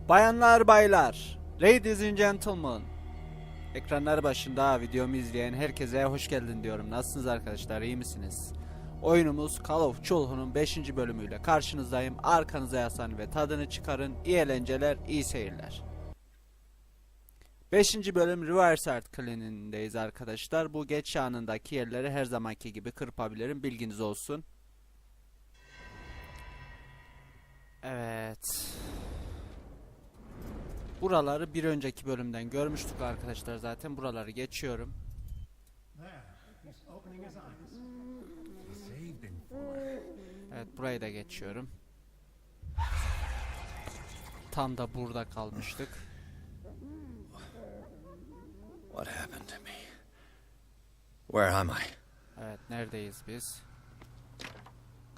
Bayanlar baylar, ladies and gentlemen, ekranlar başında videomu izleyen herkese hoş geldin diyorum. Nasılsınız arkadaşlar, iyi misiniz? Oyunumuz Call of Cthulhu'nun 5. bölümüyle karşınızdayım. Arkanıza yaslanın ve tadını çıkarın. İyi eğlenceler, iyi seyirler. 5. bölüm Riverside kliniğindeyiz arkadaşlar. Bu geç anındaki yerleri her zamanki gibi kırpabilirim, bilginiz olsun. Evet. Buraları bir önceki bölümden görmüştük arkadaşlar zaten. Buraları geçiyorum. Evet, burayı da geçiyorum. Tam da burada kalmıştık. What happened to me? Where am I? Evet, neredeyiz biz?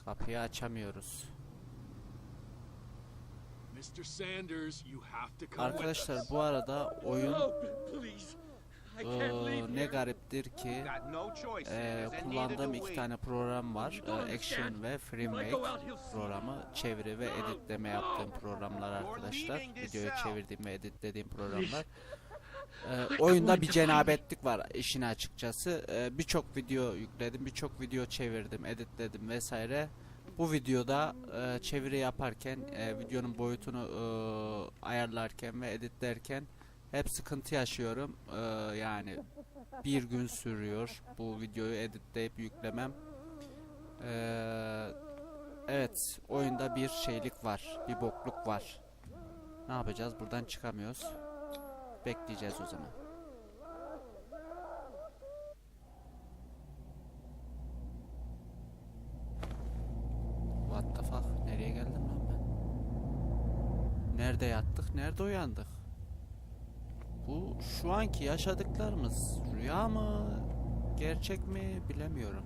Kapıyı açamıyoruz. Arkadaşlar bu arada oyun ne gariptir ki kullandığım iki tane program var. Action ve Freemake programı, çeviri ve editleme yaptığım programlar arkadaşlar. Videoyu çevirdiğim ve editlediğim programlar. Oyunda bir cenabetlik var işin açıkçası. Birçok video yükledim, birçok video çevirdim, editledim vesaire. Bu videoda çeviri yaparken, videonun boyutunu ayarlarken ve editlerken hep sıkıntı yaşıyorum. Yani bir gün sürüyor bu videoyu editleyip yüklemem. Evet, oyunda bir şeylik var, bir bokluk var. Ne yapacağız? Buradan çıkamıyoruz. Bekleyeceğiz o zaman. What the fuck? Nereye geldim lan ben? Nerede yattık? Nerede uyandık? Bu şu anki yaşadıklarımız rüya mı? Gerçek mi? Bilemiyorum.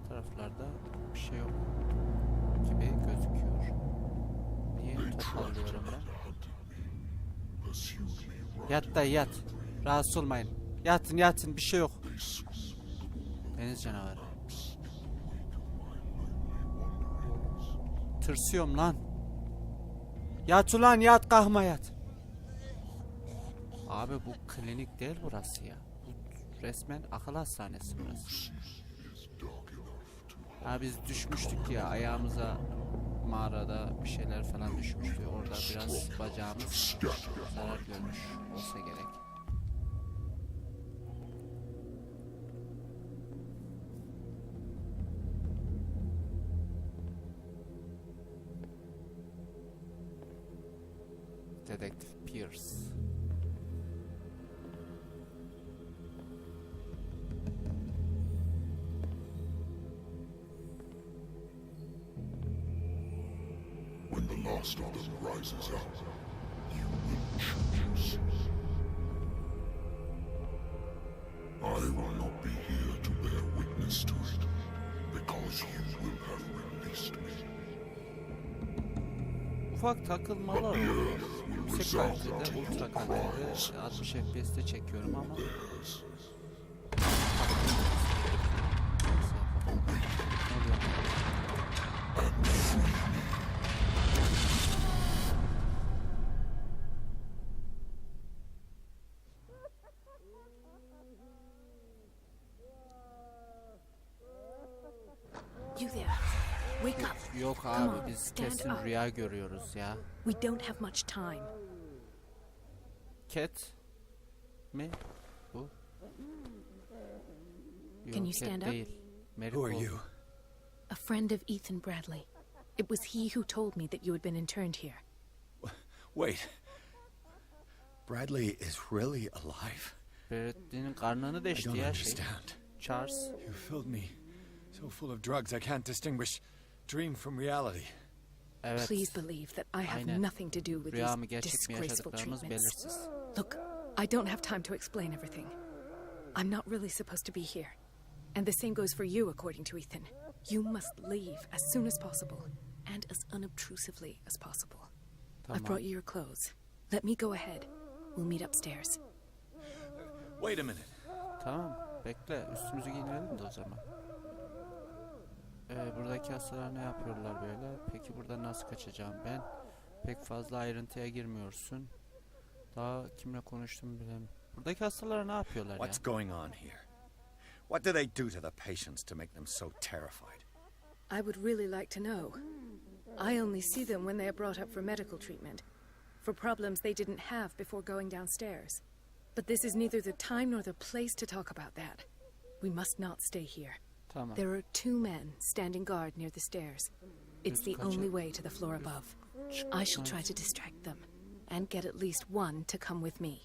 Bu taraflarda bir şey yok gibi gözüküyor. Niye toparlıyorum ben? Yat da yat. Rahatsız olmayın. Yatın yatın, bir şey yok. Deniz canavarı. Tırsıyorum lan. Yat ulan yat, kalkma yat. Abi bu klinik değil burası ya. Bu resmen akıl hastanesi burası. Ha, biz düşmüştük ya, ayağımıza mağarada bir şeyler falan düşmüştü. Orada biraz bacağımız zarar görmüş olsa gerek. Dedektif Pierce. When the last of them rises up, you will choose. I will not be here to bear witness to it, because you will have released me. Ufak takılmalar oluyor. Yüksek kalitede, ultra kalitede, 60 FPS'te çekiyorum ama You there. Wake up. yok abi, biz kesin rüya görüyoruz ya. We don't have much time. Cat mi bu? Can you Yok, stand Cat up? değil. Who are you? A friend of Ethan Bradley. It was he who told me that you had been interned here. Wait. Bradley is really alive? Bradley'nin karnını I deşti don't ya şey. understand. Charles. You filled me so full of drugs I can't distinguish dream from reality. Evet. Please believe that I have Aynen. nothing to do with Rüya mı these gerçek mi disgraceful yaşadıklarımız treatments. belirsiz. Look, I don't have time to explain everything. I'm not really supposed to be here. And the same goes for you, according to Ethan. You must leave as soon as possible, and as unobtrusively as possible. Tamam. I've brought you your clothes. Let me go ahead. We'll meet upstairs. Wait a minute. Tamam, bekle, üstümüzü giyinelim de o zaman. Buradaki hastalar ne yapıyorlar böyle? Peki buradan nasıl kaçacağım ben? Pek fazla ayrıntıya girmiyorsun. Daha kimle konuştum bilmiyorum. Buradaki hastalara ne yapıyorlar ya? What's going on here? What do they do to the patients to make them so terrified? I would really like to know. I only see them when they are brought up for medical treatment, for problems they didn't have before going downstairs. But this is neither the time nor the place to talk about that. We must not stay here. Tamam. There are 2 men standing guard near the stairs. It's the only way to the floor above. I shall try to distract them, and get at least one to come with me.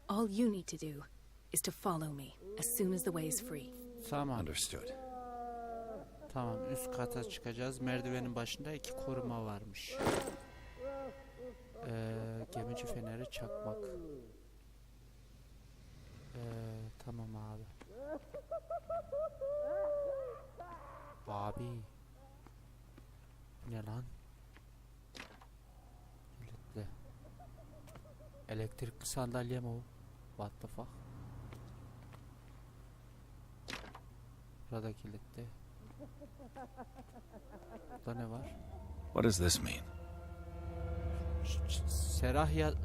All you need to do is to follow me as soon as the way is free. Tamam. Understood. Tamam, üst kata çıkacağız. Merdivenin başında 2 koruma varmış. Gemici feneri çakmak. Tamam abi. Abi. Ne lan? Kilitli. Elektrikli sandalye mi o? What the fuck? Burada kilitli. Burada ne var? What does this mean?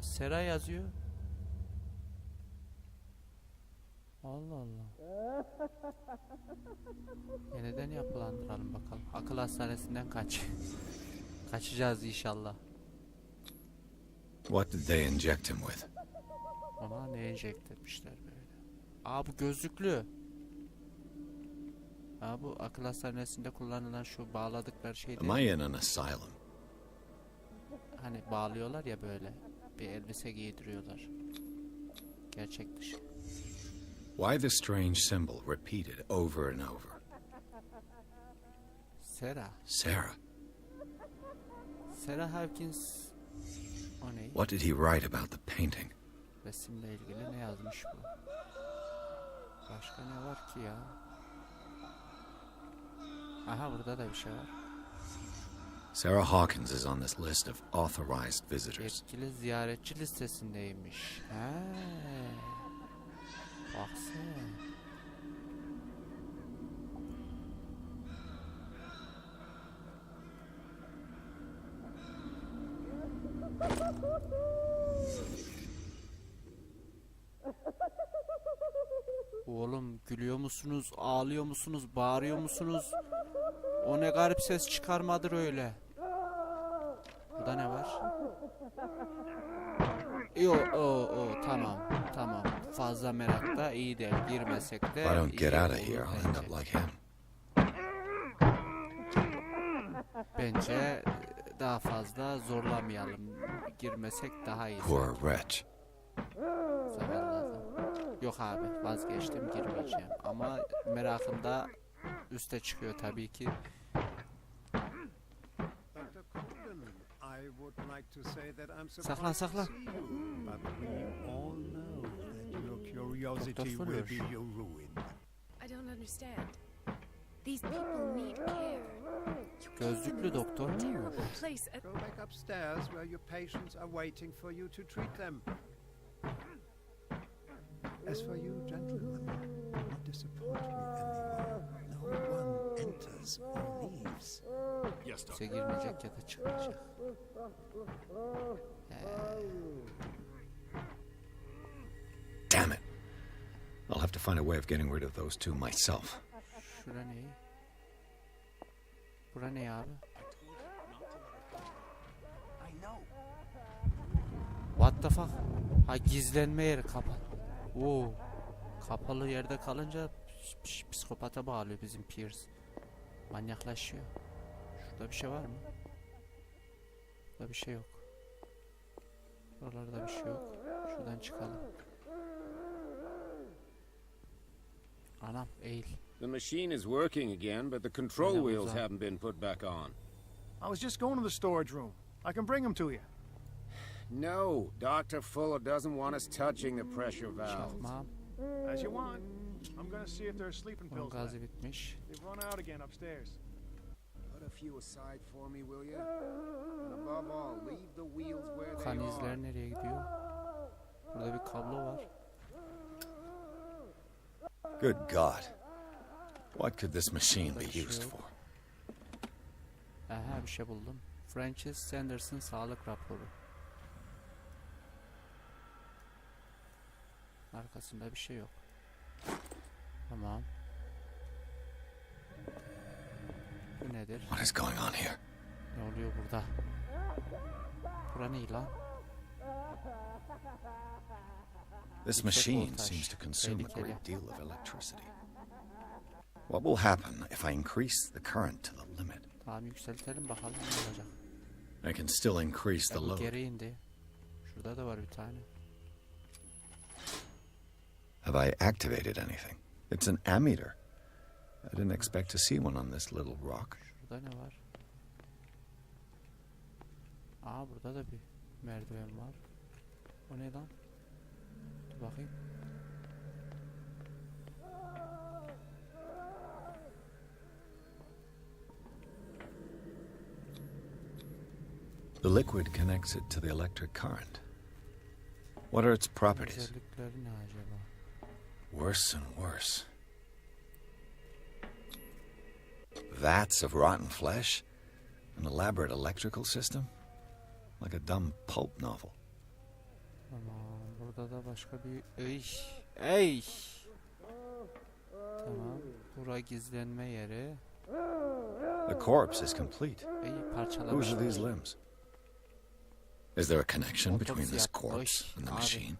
Sera yazıyor. Allah Allah. Yeniden yapılandıralım bakalım. Akıl hastanesinden kaçacağız inşallah. What did they inject him with? Ona ne enjekte etmişler böyle. Aa, bu gözlüklü. Aa, bu akıl hastanesinde kullanılan şu bağladıkları şey Am değil. I in an asylum? Hani bağlıyorlar ya böyle. Bir elbise giydiriyorlar. Gerçek dışı. Why the strange symbol repeated over and over? Sera. Sarah. Sarah Hawkins. O ne? What did he write about the painting? Resimle ilgili ne yazmış bu? Başka ne var ki ya? Aha, burada da bir şey var. Sarah Hawkins is on this list of authorized visitors. Yetkili ziyaretçi listesindeymiş. He. Baksana. Oğlum, gülüyor musunuz, ağlıyor musunuz, bağırıyor musunuz? O ne garip ses çıkarmadır öyle. Burada ne var? Tamam. Fazla merak da iyi değil. Girmesek de If I don't get iyi out of olur here, I'll end bence. up like him. Bence daha fazla zorlamayalım. Girmesek daha iyi. Poor wretch. Zavallı adam. Yok abi, vazgeçtim, girmeyeceğim. Ama merakım da üste çıkıyor tabii ki. Saklan. Doktor soruyor. I don't understand. These people need care. Gözlüklü doktor mu? Terrible place at... Go back upstairs where your patients are waiting for you to treat them. As for you, gentlemen, not disappoint me anymore. No one enters or leaves. Kimse girmeyecek ya da çıkmayacak. Damn it. I'll have to find a way of getting rid of those two myself. Şura ne? Bura ne abi? What the fuck? Ha, gizlenme yeri kapalı. Oo. Kapalı yerde kalınca psikopata bağlıyor bizim Pierce. Manyaklaşıyor. Şurada bir şey var mı? Burada bir şey yok. Buralarda bir şey yok. Şuradan çıkalım. Anam, eğil. The machine is working again, but the control wheels haven't been put back on. I was just going to the storage room. I can bring them to you. No, Dr. Fuller doesn't want us touching the pressure valves. Çakmağım. As you want. I'm gonna see if there are sleeping Bunun pills left. gazı bitmiş. They've run out again upstairs. Put a few aside for me, will you? And above all, leave the wheels where they Kan are. izler nereye gidiyor? Burada bir kablo var. Good God. What could this machine be used for? Aha, bir şey buldum. Francis Sanders'ın sağlık raporu. Arkasında bir şey yok. Tamam. Bu nedir? What is going on here? Ne oluyor burada? Bura ne lan? This machine seems to consume a great deal of electricity. What will happen if I increase the current to the limit? Tamam, yükseltelim bakalım ne olacak. I can still increase the Bu load. geri indi. Şurada da var bir tane. Have I activated anything? It's an ammeter. I didn't expect to see one on this little rock. Şurada ne var? Aa, burada da bir merdiven var. O ne lan? Dur bakayım. The liquid connects it to the electric current. What are its properties? Özellikleri ne acaba? Worse and worse. Vats of rotten flesh? An elaborate electrical system? Like a dumb pulp novel. Tamam, burada da başka bir... Ey! Tamam, bura gizlenme yeri. The corpse is complete. Ey, parçalamış. Whose are these limbs? Is there a connection between this corpse and the Abi. machine?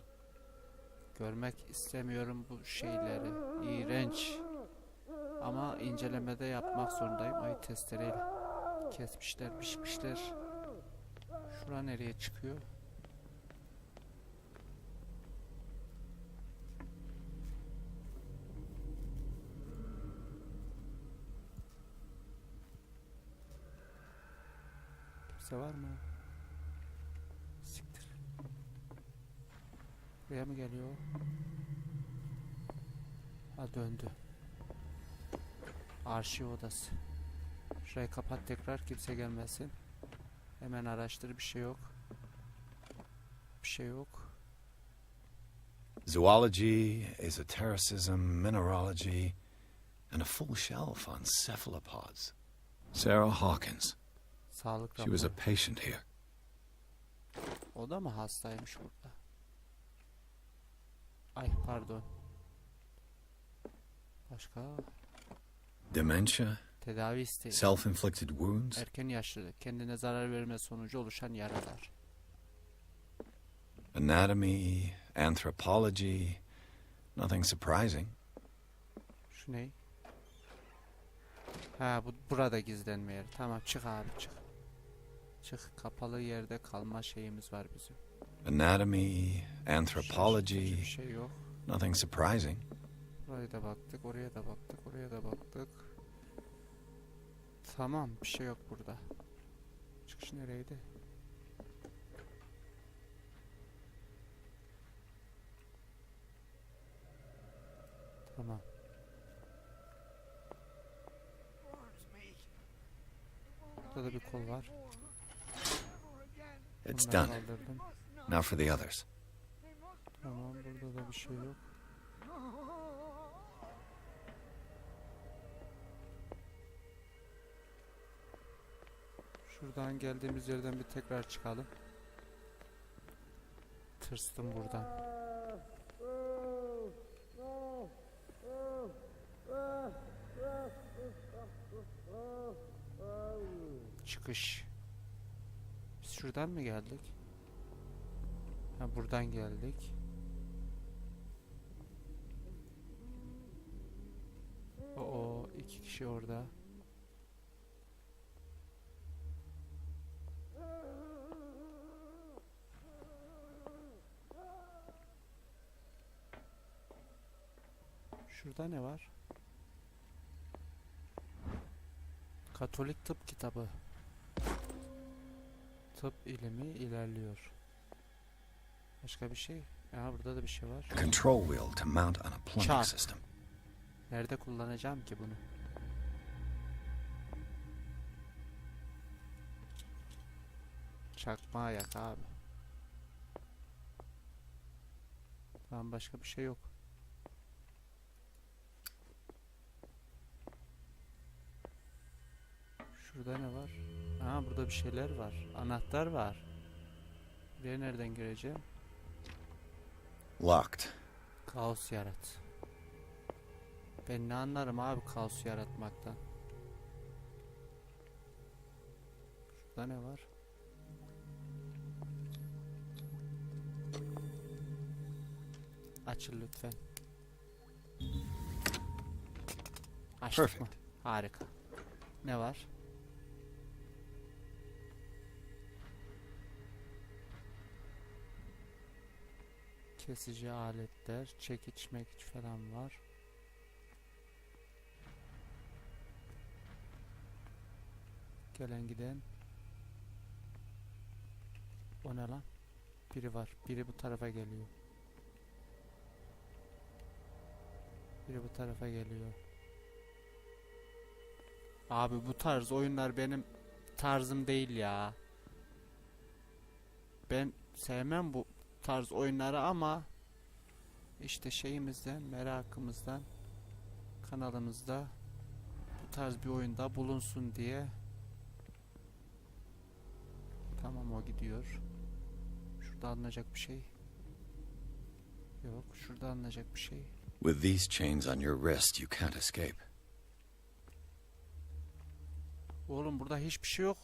Görmek istemiyorum bu şeyleri. İğrenç. Ama incelemede yapmak zorundayım. Ay, testereyle kesmişler, biçmişler. Şura nereye çıkıyor? Kimse var mı? Siktir. Buraya mı geliyor? Ha, döndü. Arşiv odası. Şurayı kapat tekrar, kimse gelmesin. Hemen araştır, bir şey yok. Bir şey yok. Zoology, esotericism, mineralogy, and a full shelf on cephalopods. Sarah Hawkins. Sağlık She was a raporu. patient here. O da mı hastaymış burada? Ay, pardon. Başka? Dementia, Tedavi isteği. self-inflicted wounds. Erken yaşlılık. Kendine zarar verme sonucu oluşan yaralar. Anatomy, anthropology, nothing surprising. Şu ne? Ha, bu burada gizlenme yeri. Tamam, çık abi, çık. Çık, kapalı yerde kalma şeyimiz var bizim. Anatomy, Şaşırtıcı anthropology, bir şey yok. nothing surprising. Buraya da baktık, oraya da baktık, oraya da baktık. Tamam, bir şey yok burada. Çıkış nereydi? Tamam. Burada da bir kol var. It's Bunları done. kaldırdım. Now for the others. Tamam, burada da bir şey yok. Şuradan geldiğimiz yerden bir tekrar çıkalım. Tırstım buradan. Çıkış. Biz şuradan mı geldik? Ha, buradan geldik. Oo, iki kişi orada. Şurada ne var? Katolik tıp kitabı. Tıp ilmi ilerliyor. Başka bir şey? Ya burada da bir şey var. A control wheel to mount on a plumbing Çarp. system. Nerede kullanacağım ki bunu? Çakmağa yak abi. Tamam, başka bir şey yok. Şurada ne var? Ha, burada bir şeyler var. Anahtar var. Buraya nereden gireceğim? Locked. Kaos yarat. Ben ne anlarım abi kaos yaratmaktan. Şurada ne var? Açıl lütfen. Açtık mı? Harika. Ne var? Kesici aletler, çekiç mekiç falan var. Gelen giden. O ne lan? Biri var. Biri bu tarafa geliyor. Biri bu tarafa geliyor. Abi bu tarz oyunlar benim tarzım değil ya. Ben sevmem bu tarz oyunları ama işte şeyimizden, merakımızdan kanalımızda bu tarz bir oyunda bulunsun diye. Tamam, o gidiyor. Şurada alınacak bir şey yok. Şurada alınacak bir şey. With these chains on your wrist, you can't escape. Oğlum burada hiçbir şey yok.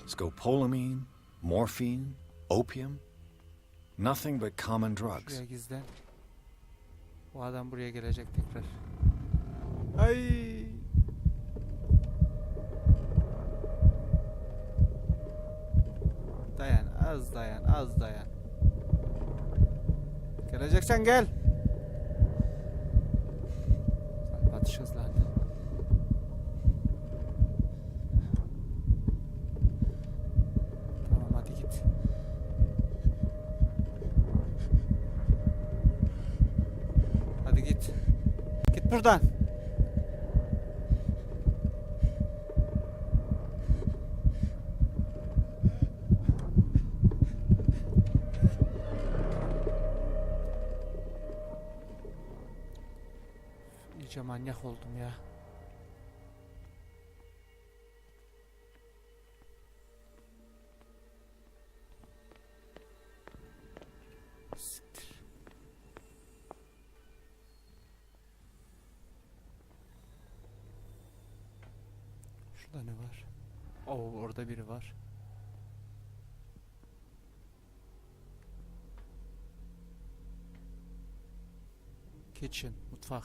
Scopolamine, morphine, opium. Nothing but common drugs. Şuraya gizlen. Bu adam buraya gelecek tekrar. Ay. Dayan, az dayan, az dayan. Geleceksen gel. Batış hızlandı. Tamam, hadi git. Hadi git. Git buradan. İyice manyak oldum ya. Siktir. Şurada ne var? Oo, orada biri var. Kitchen, mutfak.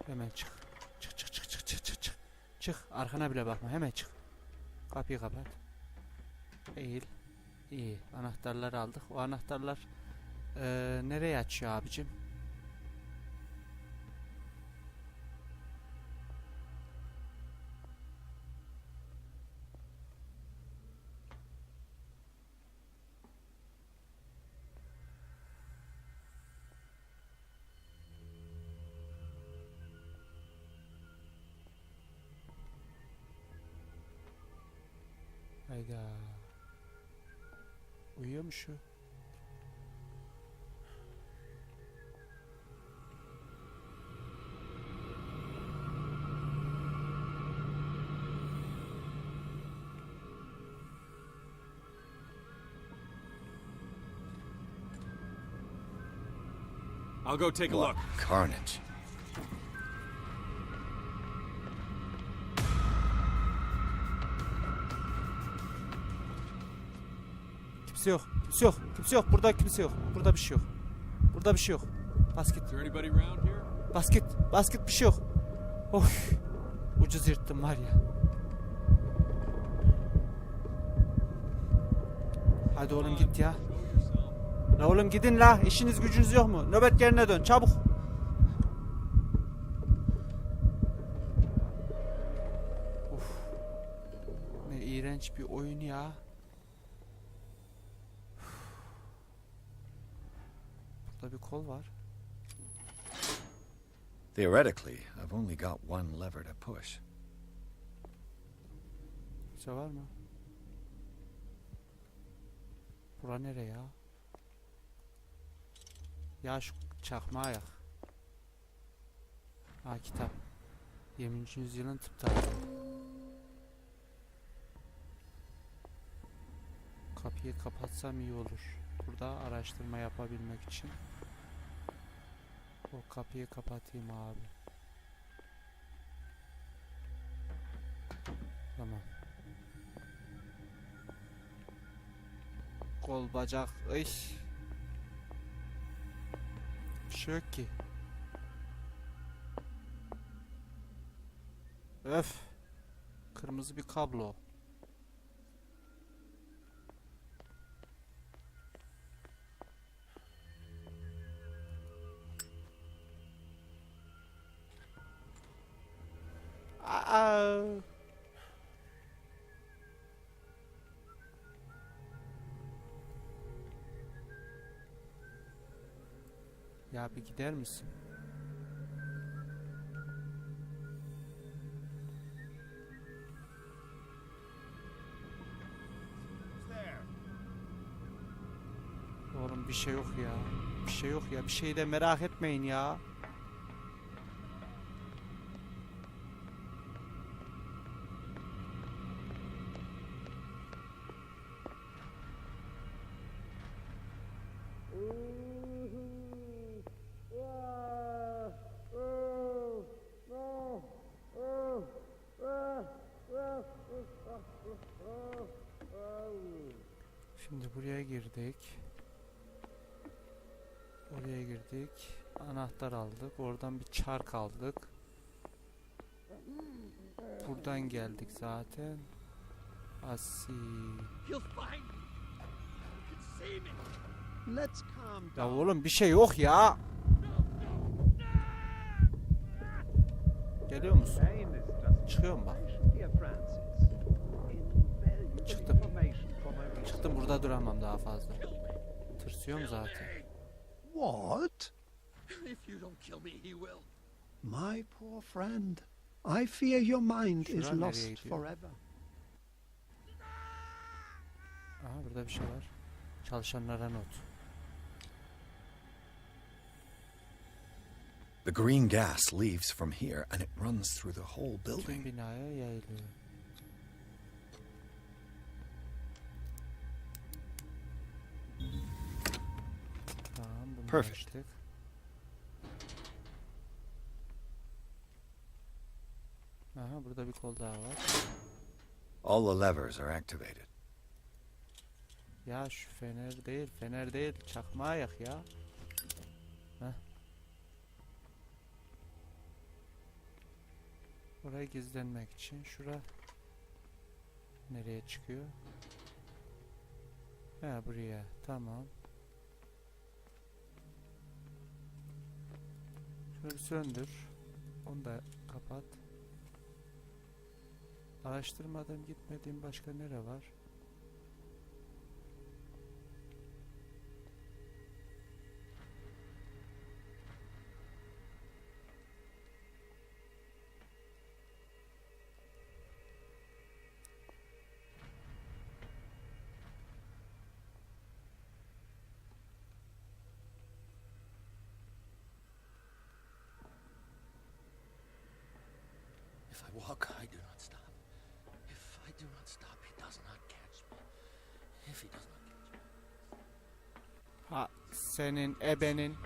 Hemen çık. Çık çık çık çık çık çık çık. Çık, arkana bile bakma, hemen çık. Kapıyı kapat. Eğil. İyi. Anahtarları aldık. O anahtarlar nereye açıyor abicim? Hayda. Uyuyor mu şu? I'll go take a What look. carnage. Kimse yok. Kimse yok. Kimse yok. Burada kimse yok. Burada bir şey yok. Burada bir şey yok. Bas git. Bas git. Bas git, bir şey yok. Of. Ucuz yırttım var ya. Hadi oğlum git ya. La oğlum gidin la. İşiniz gücünüz yok mu? Nöbet yerine dön. Çabuk. Of. Ne iğrenç bir oyun ya. Burada bir kol var. Theoretically, I've only got one lever to push. Kimse var mı? Bura nere ya? Ya şu çakmağa yak. Ha, kitap. 20. yüzyılın tıp tarihi. Kapıyı kapatsam iyi olur. Burada araştırma yapabilmek için. O kapıyı kapatayım abi. Tamam. Kol, bacak, iş. Bir şey yok ki. Öf. Kırmızı bir kablo. Aa. Ya bir gider misin? Oğlum bir şey yok ya. Bir şey yok ya. Bir şey de merak etmeyin ya. Şimdi buraya girdik. Oraya girdik. Anahtar aldık. Oradan bir çark aldık. Buradan geldik zaten. Asi. Let's calm Ya down. oğlum bir şey yok ya. Geliyor musun? Çıkıyorum bak. Çıktım. Çıktım, burada duramam daha fazla. Tırsıyorum zaten. What? If you don't kill me, he will. My poor friend. I fear your mind is Şura nereye lost gidiyor? forever. Aha, burada bir şey var. Çalışanlara not. The green gas leaves from here and it runs through the whole Tüm building. binaya yayılıyor. Tamam, bunu Perfect. açtık. Aha, burada bir kol daha var. All the levers are activated. Ya şu fener değil, fener değil. Çakmağı yak ya. Heh. Oraya gizlenmek için. Şura nereye çıkıyor? Ha, buraya. Tamam. Şunu bir söndür. Onu da kapat. Araştırmadan gitmediğim başka nere var? If I walk, I do not stop. If I do not stop, he does not catch me. If he does not catch me. Ha, senin ebenin.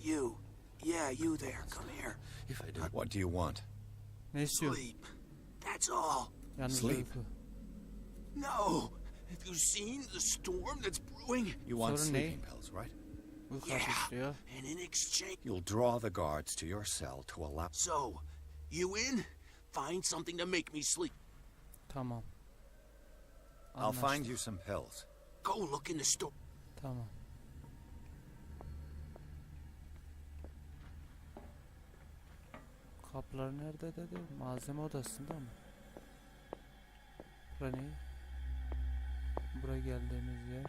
You. Yeah, you there. Come here. If I do. What do you want? Ne istiyorsun? Sleep. That's all. Yalnız Sleep. uyku. No. Have you seen the storm that's brewing? You want Sorun sleeping ne? pills, right? Uyku Yeah. istiyor. And in exchange... You'll draw the guards to your cell to allow... So, you in? Find something to make me sleep. Tamam. I'll find Anlaştık. you some pills. Go look in the store. Tamam. Kaplar nerede dedi? Malzeme odasında mı? Bura ne? Buraya geldiğimiz yer.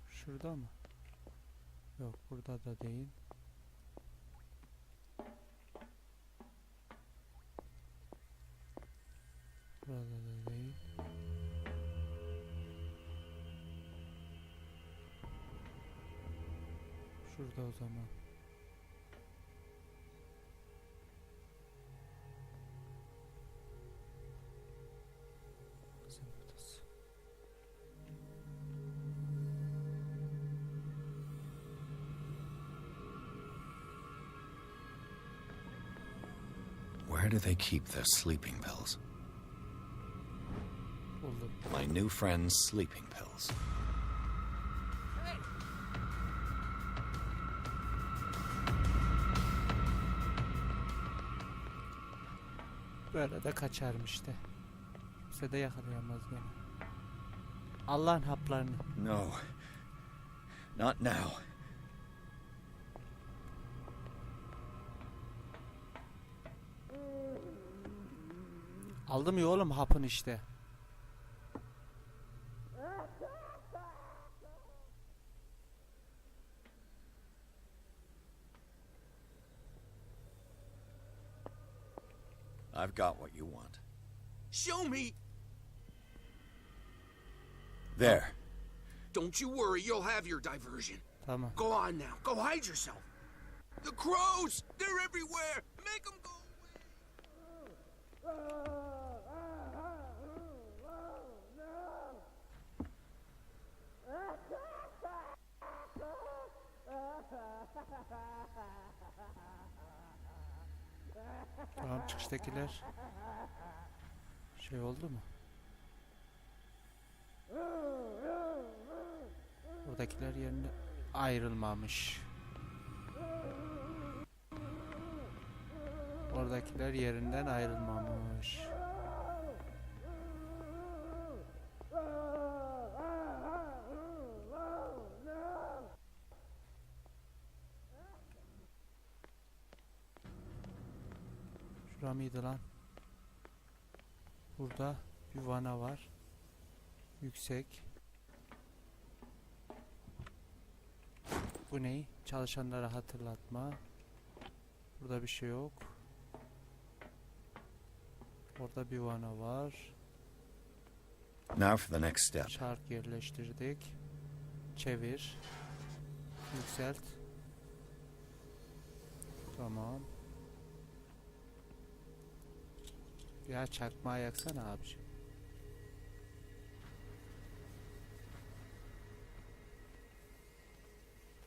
Şurada mı? Yok, burada da değil. Burada da değil. Şurada o zaman. Kızım odası. Where do they keep their sleeping pills? Buldum. My new friend's sleeping pills. Böyle de kaçarım işte. Kimse de yakalayamaz beni. Allah'ın haplarını. No. Not now. Aldım ya oğlum hapın işte. I've got what you want. Show me. There. Don't you worry, you'll have your diversion. Tamam. Go on now. Go hide yourself. The crows! They're everywhere! Make them go Tamam, çıkıştakiler şey oldu mu? Buradakiler yerine ayrılmamış. Oradakiler yerinden ayrılmamış. Şura mıydı lan? Burada bir vana var. Yüksek. Bu ne? Çalışanlara hatırlatma. Burada bir şey yok. Orada bir vana var. Now for the next step. Çark yerleştirdik. Çevir. Yükselt. Tamam. Ya çakmağı yaksana abiciğim.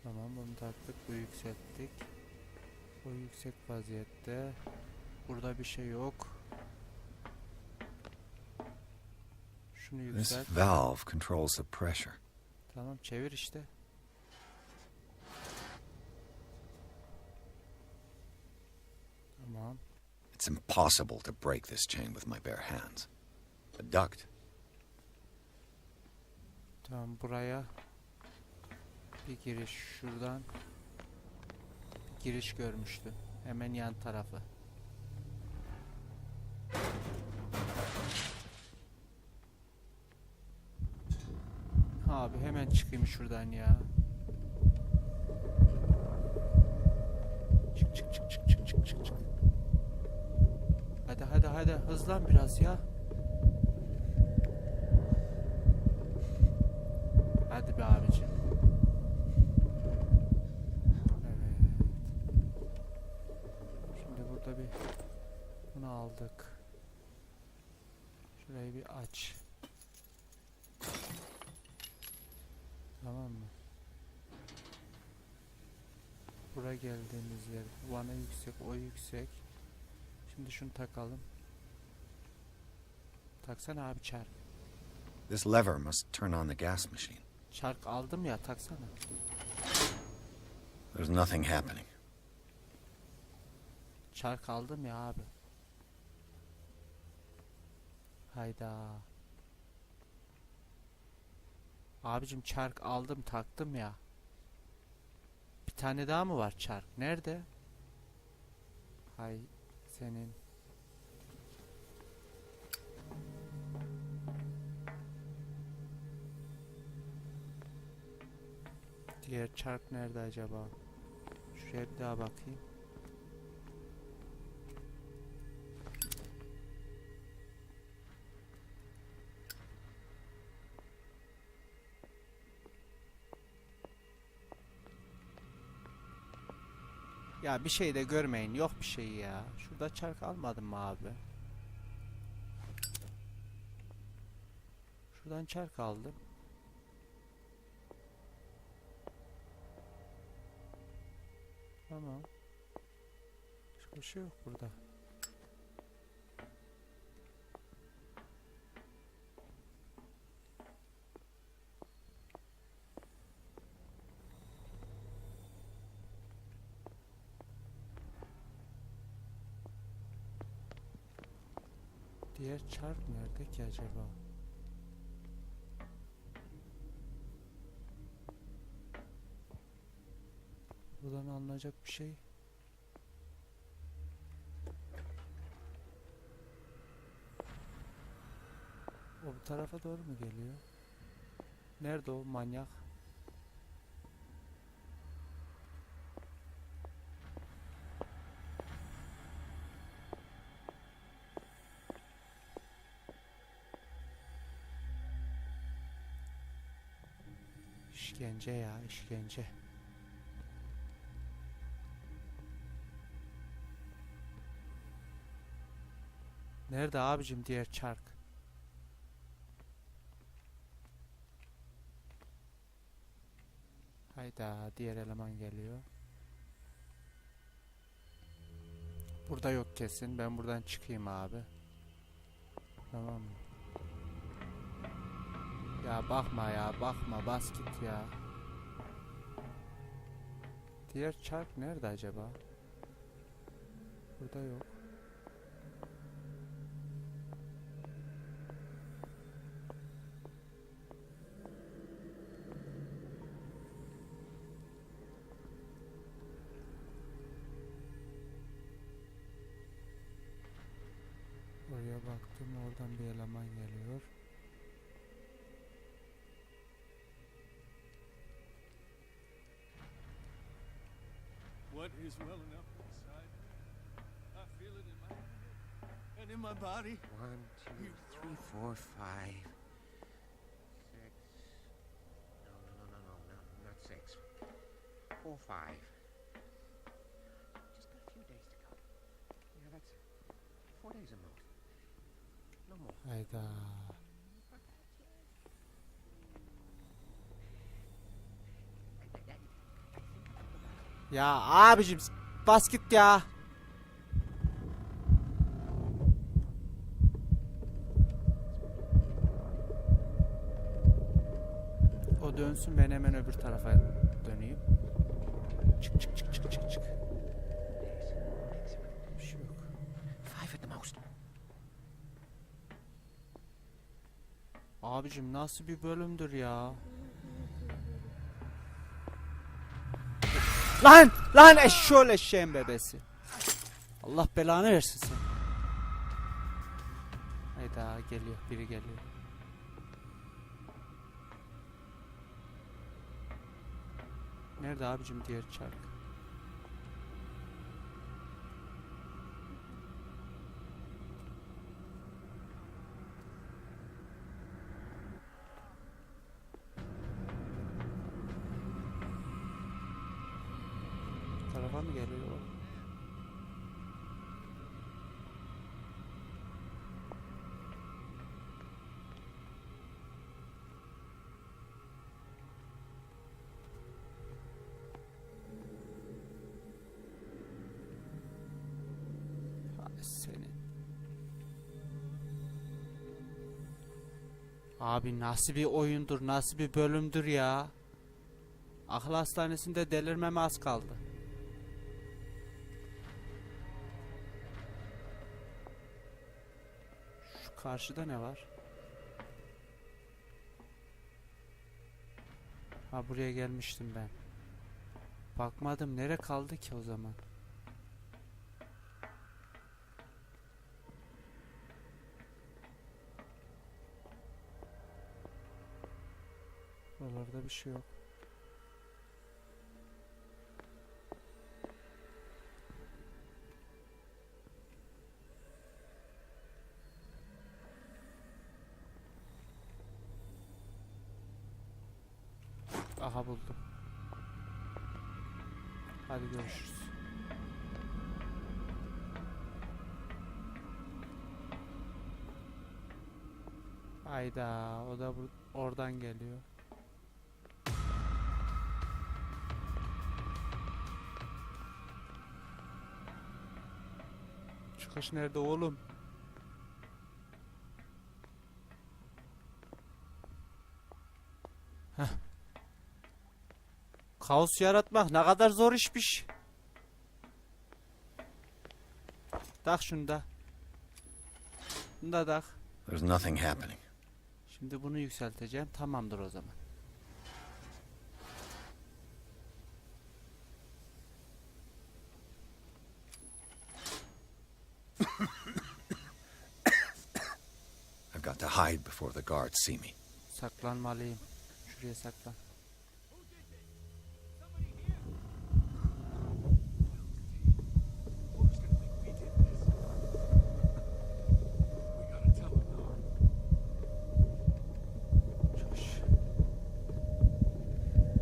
Tamam, bunu taktık, bu yükselttik. Bu yüksek vaziyette. Burada bir şey yok. Şunu This yükselt. valve controls the pressure. Tamam, çevir işte. Tamam. It's impossible to break this chain with my bare hands. The duct. Tamam, buraya bir giriş, şuradan bir giriş görmüştüm. Hemen yan tarafı. Abi hemen çıkayım şuradan ya. Çık çık çık çık çık çık çık çık. Hadi hadi hadi, hızlan biraz ya. Hadi be abicim. Evet. Şimdi burada bir bunu aldık. Şurayı bir aç. Duvara geldiğimiz yer. Vana yüksek, o yüksek. Şimdi şunu takalım. Taksana abi çark. This lever must turn on the gas machine. Çark aldım ya, taksana. There's nothing happening. Çark aldım ya abi. Hayda. Abicim çark aldım, taktım ya. Bir tane daha mı var çark? Nerede? Hay senin. Diğer çark nerede acaba? Şuraya bir daha bakayım. Ya bir şey de görmeyin. Yok bir şey ya. Şurada çark almadım mı abi? Şuradan çark aldım. Tamam. Başka bir şey yok burada. Diğer çark nerede ki acaba? Buradan alınacak bir şey. O bu tarafa doğru mu geliyor? Nerede o manyak? İşkence ya, işkence. Nerede abicim diğer çark? Hayda, diğer eleman geliyor. Burada yok kesin. Ben buradan çıkayım abi. Tamam mı? Ya bakma ya, bakma, bas git ya. Diğer çark nerede acaba? Burada yok. Oraya baktım, oradan bir eleman geliyor. What is well enough inside me? I feel it in my head and in my body. 1, 2, 3, 4, 5, 6. No, not 6. 4, 5. Just got a few days to go. Yeah, that's it. 4 days at most. No more. Hayda. Ya abicim bas git ya. O dönsün, ben hemen öbür tarafa döneyim. Çık çık çık çık çık çık. Bir şey yok. 5 at the most. Abicim nasıl bir bölümdür ya? Lan eşşoğlu eşeğin bebesi. Allah belanı versin sen. Hayda, geliyor, biri geliyor. Nerede abicim diğer çark? Bu tarafa mı geliyor? Abi nasıl bir oyundur, nasıl bir bölümdür ya. Akıl hastanesinde delirmeme az kaldı. Şu karşıda ne var? Ha, buraya gelmiştim ben. Bakmadım, nere kaldı ki o zaman? Buralarda bir şey yok. Aha, buldum. Hadi görüşürüz. Hayda, o da oradan geliyor. Çıkış nerede oğlum? Heh. Kaos yaratmak ne kadar zor işmiş. Tak şunu da. Bunu da tak. There's nothing happening. Şimdi bunu yükselteceğim. Tamamdır o zaman. I've got to hide before the guards see me. Saklanmalıyım. Şuraya saklan.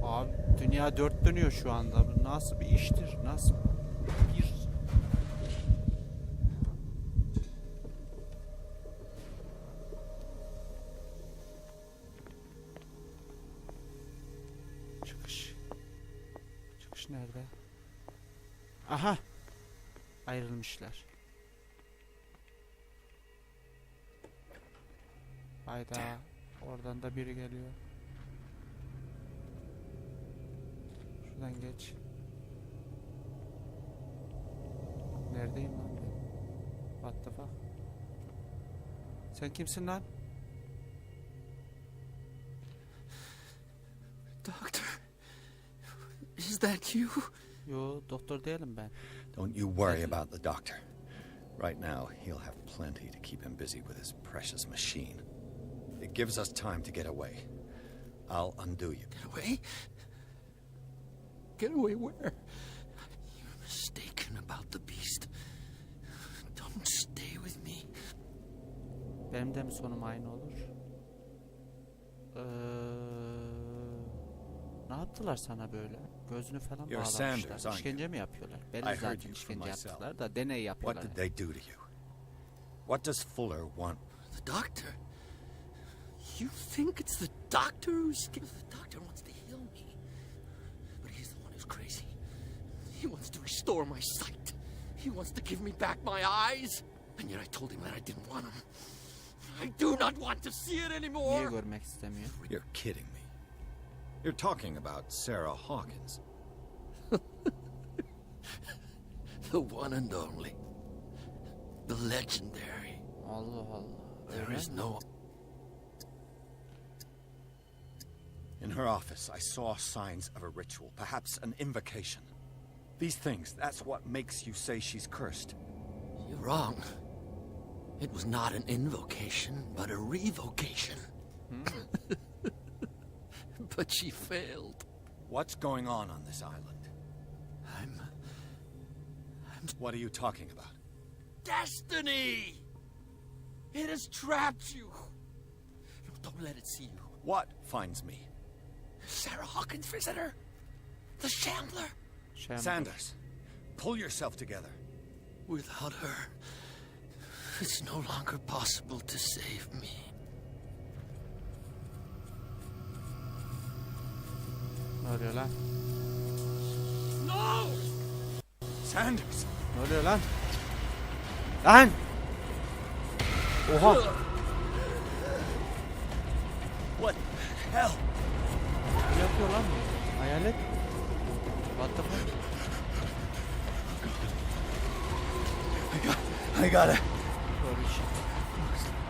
Abi dünya dört dönüyor şu anda. Bu nasıl bir iştir? Nasıl bir... Çıkış. Çıkış nerede? Aha! Ayrılmışlar. Hayda. Oradan da biri geliyor. Şuradan geç. Neredeyim lan ben? What the fuck? Sen kimsin lan? Doctor, is that you? Yo, doktor değilim ben. Don't you worry about the doctor. Right now, he'll have plenty to keep him busy with his precious machine. It gives us time to get away. I'll undo you. Get away? Get away where? You're mistaken about the beast. Don't stay with me. Benim de mi sonum aynı olur? Ne yaptılar sana böyle? Gözünü falan You're Sanders, bağlamışlar. aren't İşkence mi yapıyorlar? I Benim heard zaten you from işkence myself. yaptılar da deney yapıyorlar. What did they do to you? What does Fuller want? The doctor? You think it's the doctor who's... The doctor wants to heal me. But he's the one who's crazy. He wants to restore my sight. He wants to give me back my eyes. And yet I told him that I didn't want him. I do not want to see it anymore. Niye görmek istemiyor? You're kidding me. You're talking about Sarah Hawkins. The one and only. The legendary. Allah Allah. There is no... In her office, I saw signs of a ritual, perhaps an invocation. These things, that's what makes you say she's cursed. You're wrong. It was not an invocation, but a revocation. But she failed. What's going on this island? I'm... What are you talking about? Destiny! It has trapped you. No, don't let it see you. What finds me? Sarah Hawkins' visitor? The Shambler? Sanders, pull yourself together. Without her, it's no longer possible to save me. Ne oluyor lan? No! Sanders! Ne oluyor lan? Lan! Oha! What the hell? Ne yapıyor lan bu? Hayalet. What the fuck? I got it. Holy shit.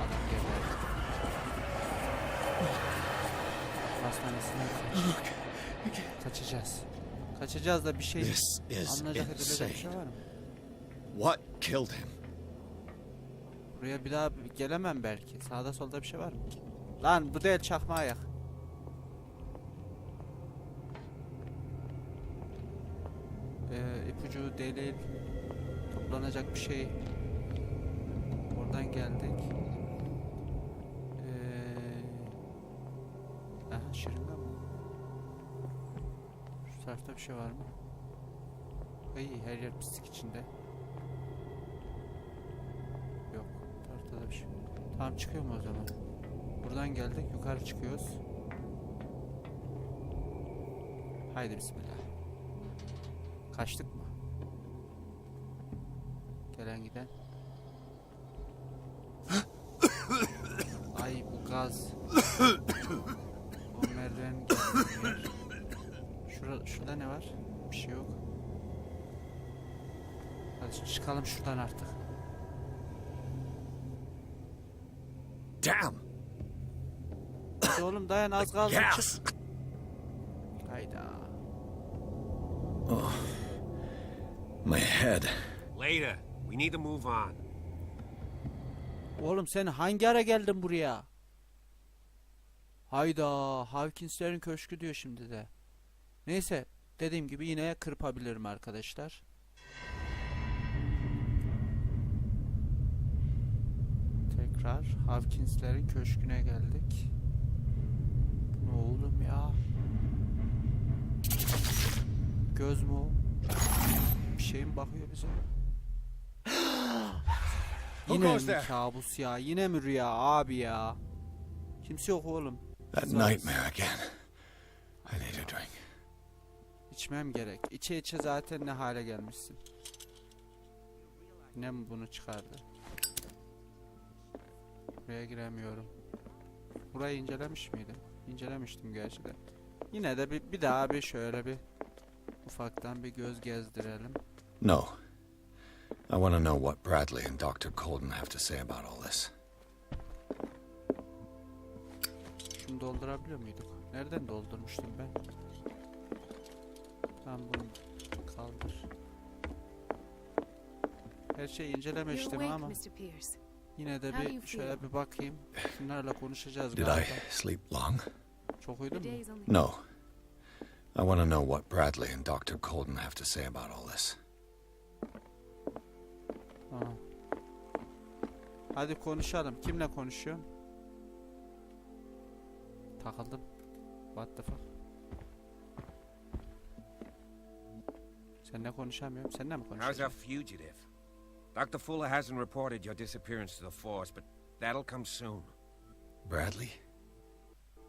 Adam geberdi. Hastanesinden kaçacağız. Kaçacağız da bir şey This is anlayacak edilecek bir şey insane. var mı? What killed him? Buraya bir daha gelemem belki. Sağda solda bir şey var mı? Lan bu değil, çakma ayak. İpucu, delil, toplanacak bir şey. Oradan geldik. Aha, şırınga mı? Şu tarafta bir şey var mı? İyi, her yer pislik içinde. Yok, bu tarafta da bir şey. Tamam, çıkıyor mu o zaman? Buradan geldik, yukarı çıkıyoruz. Haydi bismillah. Kaçtık mı? Gelen giden. Ay bu gaz. O merdiven gelmiyor. Şurada ne var? Bir şey yok. Hadi çıkalım şuradan artık. Damn! Hadi oğlum dayan, az kaldı. Yes! Çık. Hayda. Oh, my head. Later. We need to move on. Oğlum sen hangi ara geldin buraya? Hayda, Hawkins'lerin köşkü diyor şimdi de. Neyse, dediğim gibi yine kırpabilirim arkadaşlar. Tekrar Hawkins'lerin köşküne geldik. Ne oğlum ya? Göz mü o? Bir şey mi bakıyor bize? Yine mi kabus ya? Yine mi rüya abi ya? Kimse yok oğlum. That nightmare again. I need a drink. İçmem gerek. İçe içe zaten ne hale gelmişsin. Ne mi bunu çıkardı? Buraya giremiyorum. Burayı incelemiş miydim? İncelemiştim gerçi de. Yine de bir daha bir şöyle bir ufaktan bir göz gezdirelim. No. I want to know what Bradley and Dr. Colden have to say about all this. Şunu doldurabiliyor muyduk? Nereden doldurmuştum ben? Tamam, bunu kaldır. Her şeyi incelemiştim ama yine de bir şöyle bir bakayım. Şunlarla konuşacağız Did galiba. I sleep long? Çok uyudun mu? No. I want to know what Bradley and Dr. Colden have to say about all this. Tamam. Hadi konuşalım. Kimle konuşuyorsun? Takıldım. What the fuck? Seninle konuşamıyorum. Seninle mi How's konuşuyorum? our fugitive? Dr. Fuller hasn't reported your disappearance to the force, but that'll come soon. Bradley?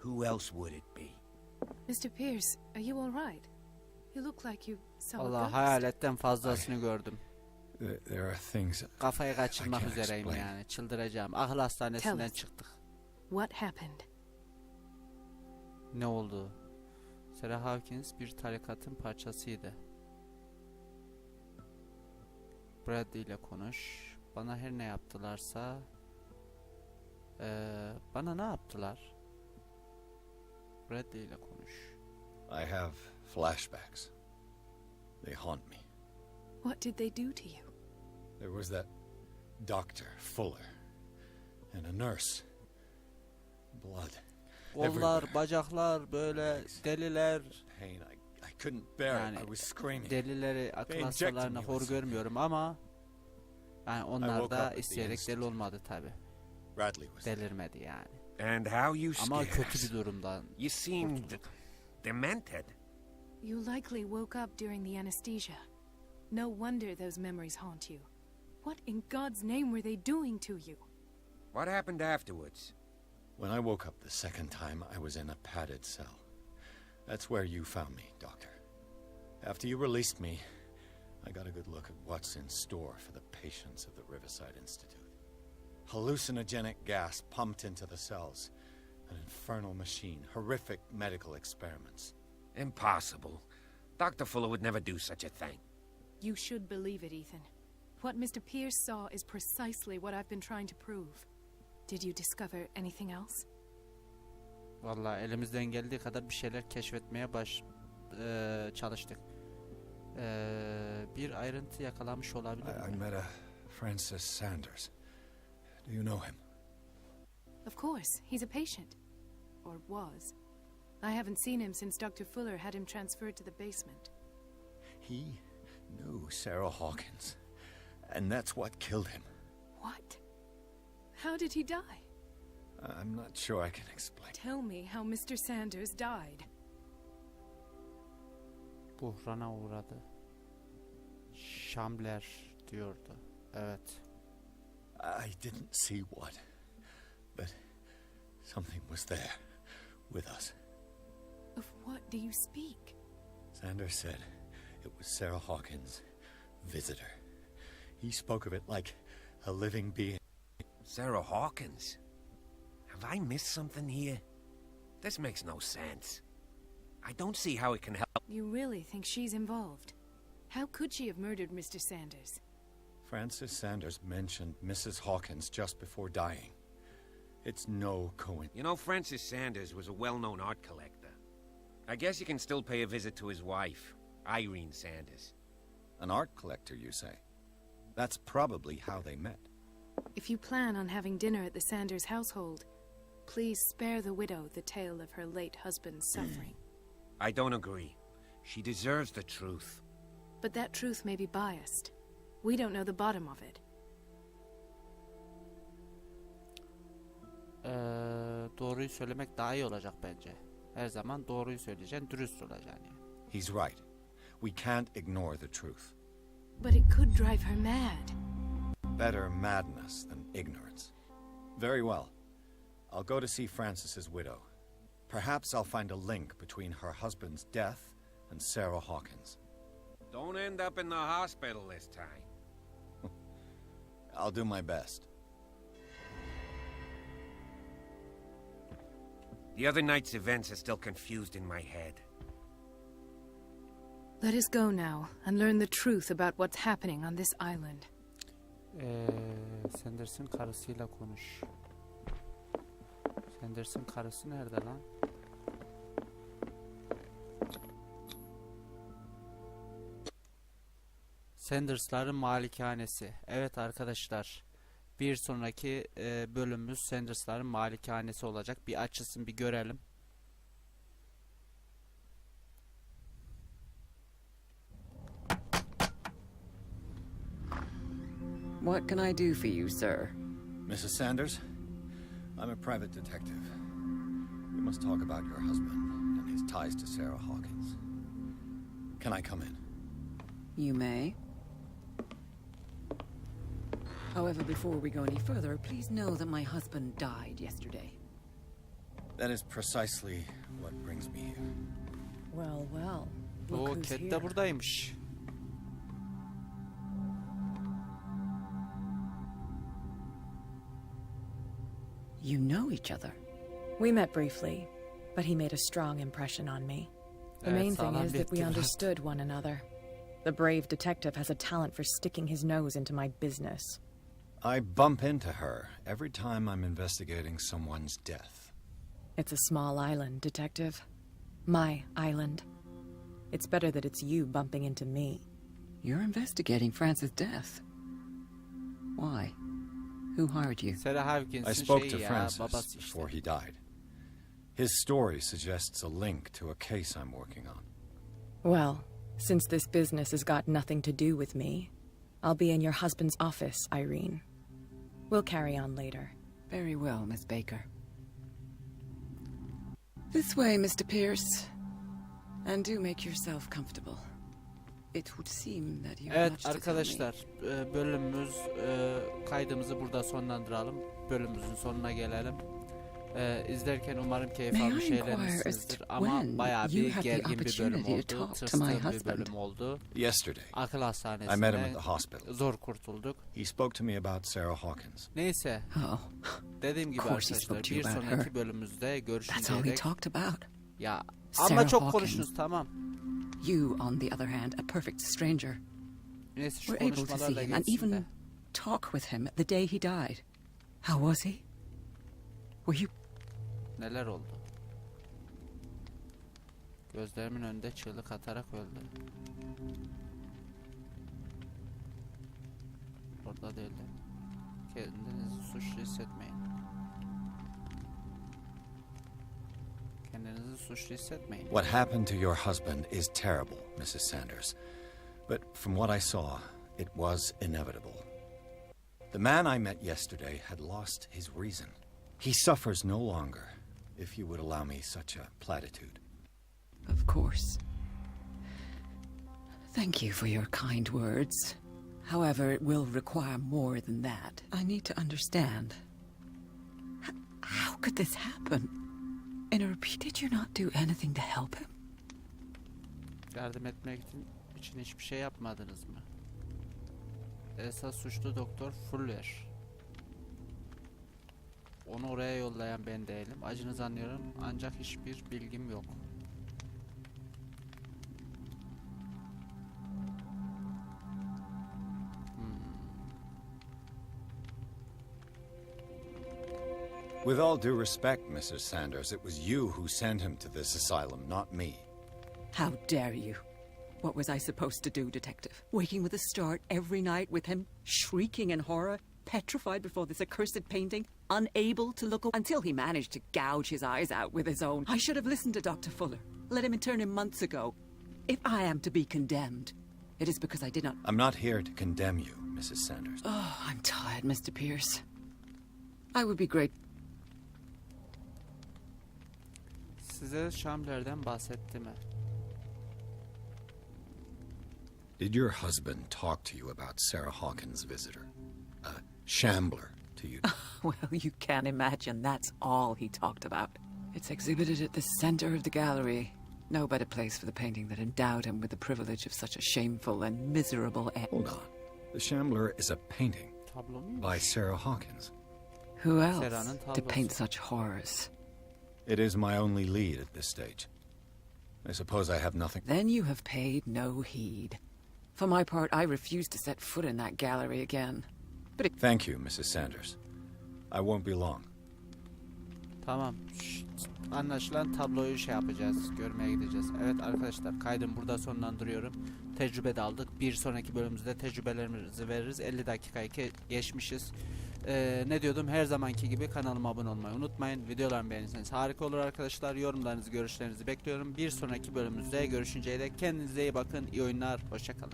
Who else would it be? Mr. Pierce, are you all right? You look like you saw a Allah, ghost. hayaletten fazlasını gördüm. There are things Kafayı kaçırmak I can't üzereyim explain. yani. Çıldıracağım. Akıl hastanesinden Tell us. çıktık. What happened? Ne oldu? Sarah Hawkins bir tarikatın parçasıydı. Bradley ile konuş. Bana her ne yaptılarsa... bana ne yaptılar? Bradley ile konuş. I have flashbacks. They haunt me. What did they do to you? There was that Dr. Fuller and a nurse. Blood. Kollar, Everywhere. bacaklar, böyle deliler. Pain. I couldn't bear Yani it. I was screaming. delileri akıl They hastalarına injected me hor with görmüyorum ama yani onlar woke da up at the isteyerek instant. deli olmadı tabi. Bradley was there. Delirmedi yani. And how you Ama scared kötü us. bir durumdan. You seemed kurtulduk. demented. You likely woke up during the anesthesia. No wonder those memories haunt you. What in God's name were they doing to you? What happened afterwards? When I woke up the second time, I was in a padded cell. That's where you found me, Doctor. After you released me, I got a good look at what's in store for the patients of the Riverside Institute. Hallucinogenic gas pumped into the cells, An infernal machine, horrific medical experiments. Impossible. Dr. Fuller would never do such a thing. You should believe it, Ethan. What Mr. Pierce saw is precisely what I've been trying to prove. Did you discover anything else? Vallahi elimizden geldiği kadar bir şeyler keşfetmeye çalıştık. Bir ayrıntı yakalamış olabilir I mi? met a Francis Sanders. Do you know him? Of course, he's a patient. Or was. I haven't seen him since Dr. Fuller had him transferred to the basement. He knew Sarah Hawkins, and that's what killed him. What? How did he die? I'm not sure I can explain. Tell me how Mr. Sanders died. Buhrana uğradı. Şambler diyordu. Evet. I didn't see what, but something was there with us. Of what do you speak? Sanders said it was Sarah Hawkins' visitor. He spoke of it like a living being. Sarah Hawkins? Have I missed something here? This makes no sense. I don't see how it can help. You really think she's involved? How could she have murdered Mr. Sanders? Francis Sanders mentioned Mrs. Hawkins just before dying. It's no coincidence. You know, Francis Sanders was a well-known art collector. I guess you can still pay a visit to his wife, Irene Sanders. An art collector, you say? That's probably how they met. If you plan on having dinner at the Sanders household, please spare the widow the tale of her late husband's suffering. I don't agree. She deserves the truth. But that truth may be biased. We don't know the bottom of it. Doğruyu söylemek daha iyi olacak bence. Her zaman doğruyu söyleyeceksin, dürüst olacaksın yani. He's right. We can't ignore the truth. But it could drive her mad. Better madness than ignorance. Very well. I'll go to see Francis's widow. Perhaps I'll find a link between her husband's death and Sarah Hawkins. Don't end up in the hospital this time. I'll do my best. The other night's events are still confused in my head. Let us go now and learn the truth about what's happening on this island. Sanders'ın karısıyla konuş. Sanders'ın karısı nerede lan? Sanders'ların malikanesi. Evet arkadaşlar. Bir sonraki bölümümüz Sanders'ların malikanesi olacak. Bir açılsın, bir görelim. What can I do for you, sir? Mrs. Sanders, I'm a private detective. We must talk about your husband and his ties to Sarah Hawkins. Can I come in? You may. However, before we go any further, please know that my husband died yesterday. That is precisely what brings me here. Well, well. O Look who's Cat here. de buradaymış. You know each other. We met briefly, but he made a strong impression on me. The main thing is that we understood one another. The brave detective has a talent for sticking his nose into my business. I bump into her every time I'm investigating someone's death. It's a small island, Detective. My island. It's better that it's you bumping into me. You're investigating Francis' death. Why? Who hired you? Sarah Hawkins'ın I spoke to şeyi ya, Francis babası işte. before he died. His story suggests a link to a case I'm working on. Well, since this business has got nothing to do with me, I'll be in your husband's office, Irene. We'll carry on later. Very well, Miss Baker. This way, Mr. Pierce. And do make yourself comfortable. It would seem that you have much Evet to tell me. arkadaşlar, bölümümüz kaydımızı burada sonlandıralım. Bölümümüzün sonuna gelelim. İzlerken umarım keyif May I almış inquire eğlenmişsinizdir as ama when bayağı you bir had the gergin bir bölüm opportunity to oldu. talk to my Tırstığım bir husband? bölüm oldu. Yesterday, Akıl I met him hastanesinde at the hospital. zor kurtulduk. He spoke to me about Sarah Hawkins. Neyse, Oh, dediğim gibi Of course he arkadaşlar spoke to you bir about sonraki her. bölümümüzde that's all he görüşünceye talked about. ya Sarah ama çok Hawkins. konuştunuz, tamam. You, on the other hand, a perfect stranger, Neyse şu were able to see konuşmalar da him and geçsin de. even talk with him the day he died. How was he? Were you... Neler oldu? Gözlerimin önünde çığlık atarak öldü. Orada değildi. Kendinizi suçlu hissetmeyin. Kendinizi suçlu hissetmeyin. What happened to your husband is terrible, Mrs. Sanders. But from what I saw, it was inevitable. The man I met yesterday had lost his reason. He suffers no longer, if you would allow me such a platitude. Of course. Thank you for your kind words. However, it will require more than that. I need to understand. How could this happen? In a repeat, did you not do anything to help him? Yardım etmek için hiçbir şey yapmadınız mı? Esas suçlu Doktor Fuller. Onu oraya yollayan ben değilim. Acınızı anlıyorum ancak hiçbir bilgim yok. With all due respect, Mrs. Sanders, it was you who sent him to this asylum, not me. How dare you? What was I supposed to do, Detective? Waking with a start every night with him, shrieking in horror, petrified before this accursed painting, unable to look until he managed to gouge his eyes out with his own. I should have listened to Dr. Fuller, let him intern him months ago. If I am to be condemned, it is because I did not... I'm not here to condemn you, Mrs. Sanders. Oh, I'm tired, Mr. Pierce. I would be great... Size Şambler'den bahsetti mi? Did your husband talk to you about Sarah Hawkins' visitor? A shambler to you? Well, you can imagine that's all he talked about. It's exhibited at the center of the gallery. No better place for the painting that endowed him with the privilege of such a shameful and miserable end. Hold on. The Shambler is a painting Tablo muymuş? by Sarah Hawkins. Who else Sera'nın to paint tablosu. such horrors? It is my only lead at this stage. I suppose I have nothing... Then you have paid no heed. For my part, I refuse to set foot in that gallery again. But it... Thank you, Mrs. Sanders. I won't be long. Tamam. Anlaşılan tabloyu şey yapacağız. Görmeye gideceğiz. Evet arkadaşlar, kaydım burada sonlandırıyorum. Tecrübe de aldık. Bir sonraki bölümümüzde tecrübelerimizi veririz. 50 dakikayı geçmişiz. Ne diyordum? Her zamanki gibi kanalıma abone olmayı unutmayın. Videolarımı beğenirseniz harika olur arkadaşlar. Yorumlarınızı, görüşlerinizi bekliyorum. Bir sonraki bölümümüzde görüşünceye dek kendinize iyi bakın. İyi oyunlar. Hoşça kalın.